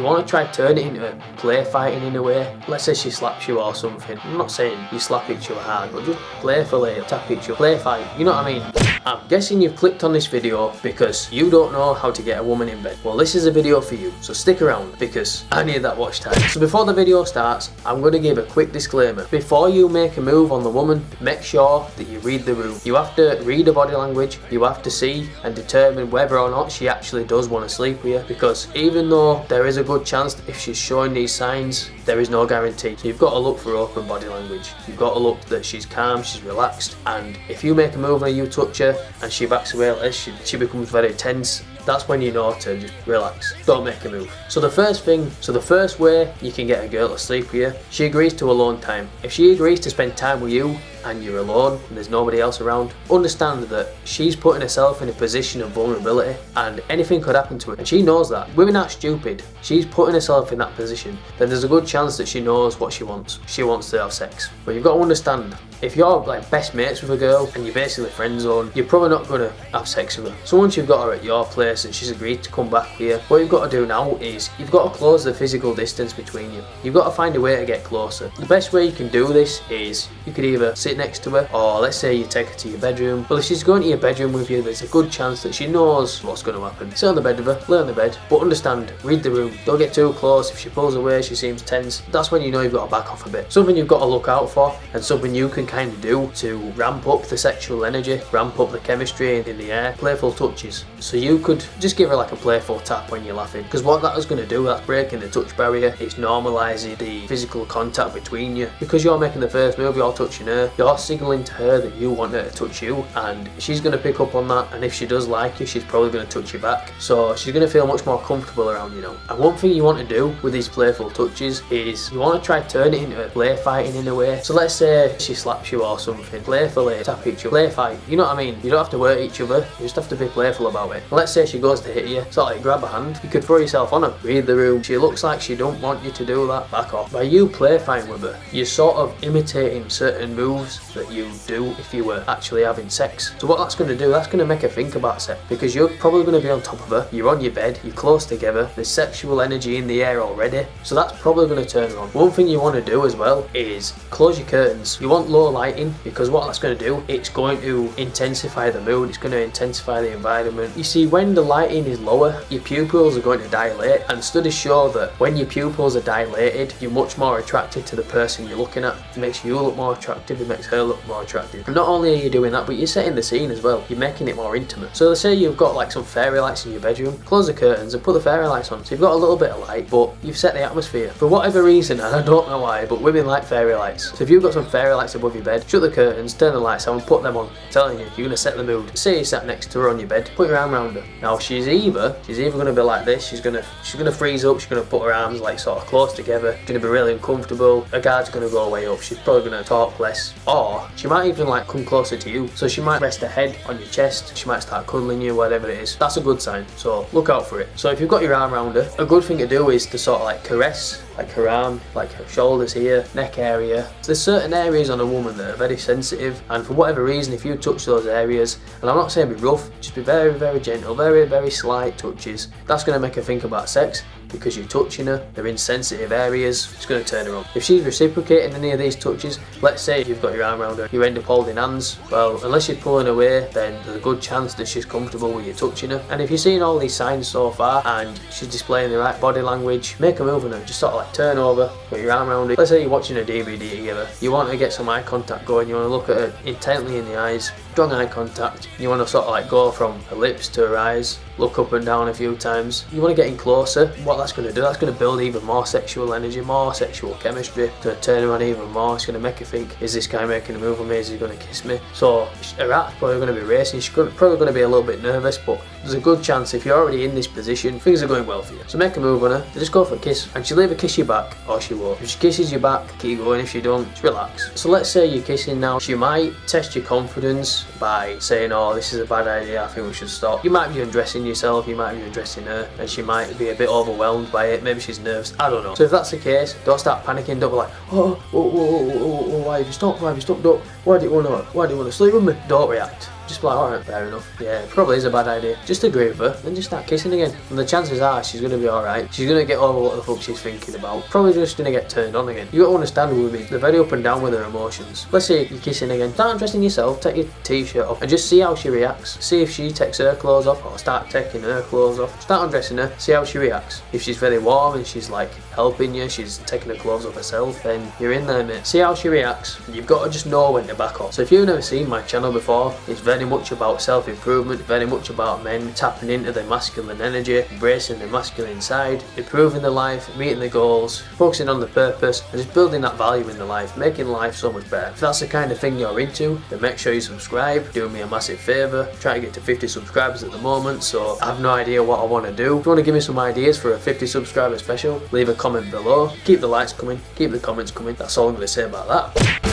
you want to try turn it into play fighting in a way. Let's say she slaps you or something. I'm not saying you slap each other hard, but just playfully tap each other, play fight, you know what I mean? I'm guessing you've clicked on this video because you don't know how to get a woman in bed. Well, this is a video for you, so stick around because I need that watch time. So before the video starts, I'm going to give a quick disclaimer. Before you make a move on the woman, make sure that you read the room. You have to read her body language, you have to see and determine whether or not she actually does want to sleep with you, because even though there is a good chance that if she's showing these signs, there is no guarantee. So you've got to look for open body language. You've got to look that she's calm, she's relaxed, and if you make a move and you touch her and she backs away like this, she becomes very tense. That's when you know to just relax, don't make a move. So the first way you can get a girl to sleep with you, she agrees to alone time. If she agrees to spend time with you and you're alone and there's nobody else around, understand that she's putting herself in a position of vulnerability and anything could happen to her, and she knows that. Women aren't stupid. She's putting herself in that position, then there's a good chance that she knows what she wants. She wants to have sex. But you've got to understand, if you're like best mates with a girl and you're basically friend zone, you're probably not going to have sex with her. So once you've got her at your place and she's agreed to come back here, what you've got to do now is you've got to close the physical distance between you. You've got to find a way to get closer. The best way you can do this is you could either sit next to her, or let's say you take her to your bedroom. Well, if she's going to your bedroom with you, there's a good chance that she knows what's going to happen. Sit on the bed with her, lay on the bed, but understand, read the room. Don't get too close. If she pulls away, she seems tense, that's when you know you've got to back off a bit. Something you've got to look out for, and something you can kind of do to ramp up the sexual energy, ramp up the chemistry in the air, playful touches. So you could just give her like a playful tap when you're laughing, because what that is going to do, that's breaking the touch barrier. It's normalising the physical contact between you, because you're making the first move, you're touching her, you're signalling to her that you want her to touch you, and she's going to pick up on that, and if she does like you, she's probably going to touch you back, so she's going to feel much more comfortable around you now. And one thing you want to do with these playful touches is you want to try turn it into play fighting in a way. So let's say she slaps you or something, playfully tap each other, play fight, you know what I mean? You don't have to hurt each other, you just have to be playful about it. And let's say she goes to hit you, sort of like grab a hand, you could throw yourself on her, read the room, she looks like she don't want you to do that, back off. By you play fighting with her, you're sort of imitating certain moves that you do if you were actually having sex. So what that's going to do, that's going to make her think about sex, because you're probably going to be on top of her, you're on your bed, you're close together, there's sexual energy in the air already, so that's probably going to turn her on. One thing you want to do as well is close your curtains. You want low lighting, because what that's going to do, it's going to intensify the mood, it's going to intensify the environment. You see, when the lighting is lower, your pupils are going to dilate, and studies show that when your pupils are dilated, you're much more attracted to the person you're looking at. It makes you look more attractive, it makes her look more attractive. And not only are you doing that, but you're setting the scene as well. You're making it more intimate. So let's say you've got like some fairy lights in your bedroom, close the curtains and put the fairy lights on. So you've got a little bit of light, but you've set the atmosphere. For whatever reason, and I don't know why, but women like fairy lights. So if you've got some fairy lights above your bed, shut the curtains, turn the lights on, and put them on. I'm telling you, you're going to set the mood. Say you sat next to her on your bed, put your arm around her. Now she's either going to be like this, she's going to freeze up, she's going to put her arms like sort of close together, she's going to be really uncomfortable, her guard's going to go way up, she's probably going to talk less, or she might even like come closer to you, so she might rest her head on your chest, she might start cuddling you, whatever it is. That's a good sign, so look out for it. So if you've got your arm around her, a good thing to do is to sort of like caress like her arm, like her shoulders here, neck area. So there's certain areas on a woman that are very sensitive, and for whatever reason, if you touch those areas, and I'm not saying be rough, just be very, very gentle, very, very slight touches, that's going to make her think about sex, because you're touching her, they're in sensitive areas, it's going to turn her on. If she's reciprocating any of these touches, let's say you've got your arm around her, you end up holding hands, well, unless you're pulling away, then there's a good chance that she's comfortable with you touching her. And if you're seeing all these signs so far, and she's displaying the right body language, make a move on her, just sort of like turn over, put your arm around her. Let's say you're watching a DVD together, you want to get some eye contact going, you want to look at her intently in the eyes, strong eye contact, you want to sort of like go from her lips to her eyes, look up and down a few times. You want to get in closer. What that's going to do, that's going to build even more sexual energy, more sexual chemistry, it's going to turn her on even more. It's going to make her think, is this guy making a move on me, is he going to kiss me? So her heart's probably going to be racing, she's probably going to be a little bit nervous, but there's a good chance if you're already in this position, things are going well for you. So make a move on her, just go for a kiss, and she'll either kiss you back or she won't. If she kisses you back, keep going. If she don't, just relax. So let's say you're kissing now, she might test your confidence by saying, oh, this is a bad idea, I think we should stop. You might be undressing yourself, you might be undressing her, and she might be a bit overwhelmed by it, maybe she's nervous, I don't know. So if that's the case, don't start panicking, don't be like, oh, why have you stopped, don't, why do you want to sleep with me? Don't react. Just be like, alright, fair enough. Yeah, probably is a bad idea. Just agree with her, then just start kissing again. And the chances are she's gonna be alright. She's gonna get over what the fuck she's thinking about. Probably just gonna get turned on again. You gotta understand women, they're very up and down with their emotions. Let's say you're kissing again. Start undressing yourself, take your t-shirt off, and just see how she reacts. See if she takes her clothes off or start taking her clothes off. Start undressing her, see how she reacts. If she's very warm and she's like helping you, she's taking her clothes off herself, then you're in there, mate. See how she reacts. You've got to just know when to back off. So if you've never seen my channel before, it's very much about self-improvement, very much about men tapping into their masculine energy, embracing their masculine side, improving their life, meeting their goals, focusing on the purpose, and just building that value in their life, making life so much better. If that's the kind of thing you're into, then make sure you subscribe, do me a massive favour. Trying to get to 50 subscribers at the moment, so I have no idea what I want to do. If you want to give me some ideas for a 50 subscriber special, leave a comment below. Keep the likes coming, keep the comments coming. That's all I'm going to say about that.